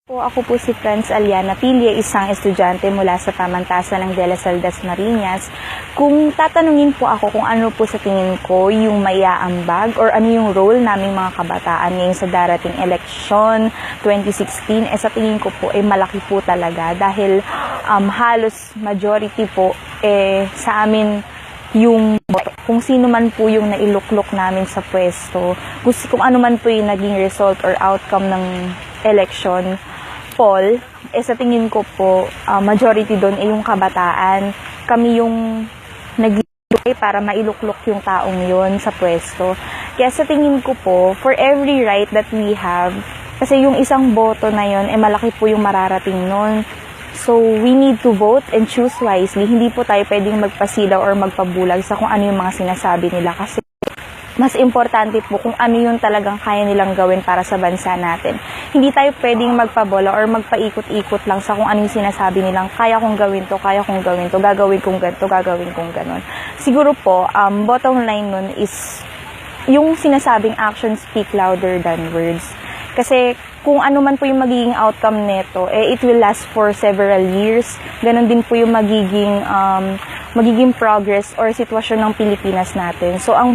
Ako po si Franz Aliana Pilla, isang estudyante mula sa pamantasan ng De La Salle Dasmariñas. Kung tatanungin po ako kung ano po sa tingin ko yung maiaambag or ano yung role naming mga kabataan ngayon sa darating eleksyon 2016, sa tingin ko po malaki po talaga dahil halos majority po sa amin yung kung sino man po yung nailuklok namin sa pwesto, kung ano man po yung naging result or outcome ng election poll, sa tingin ko po, majority doon yung kabataan. Kami yung nag-ibigay para mailuklok yung taong yun sa pwesto. Kaya sa tingin ko po, for every right that we have, kasi yung isang boto na yun, malaki po yung mararating nun. So, we need to vote and choose wisely. Hindi po tayo pwedeng magpasilaw or magpabulag sa kung ano yung mga sinasabi nila. Kasi mas importante po kung ano yung talagang kaya nilang gawin para sa bansa natin. Hindi tayo pwedeng magpabola or magpaikot-ikot lang sa kung ano yung sinasabi nilang kaya kong gawin to, gagawin kong ganito, gagawin kong ganon. Siguro po, bottom line nun is yung sinasabing actions speak louder than words. Kasi kung ano man po yung magiging outcome nito, it will last for several years. Ganon din po yung magiging progress or sitwasyon ng Pilipinas natin. So, ang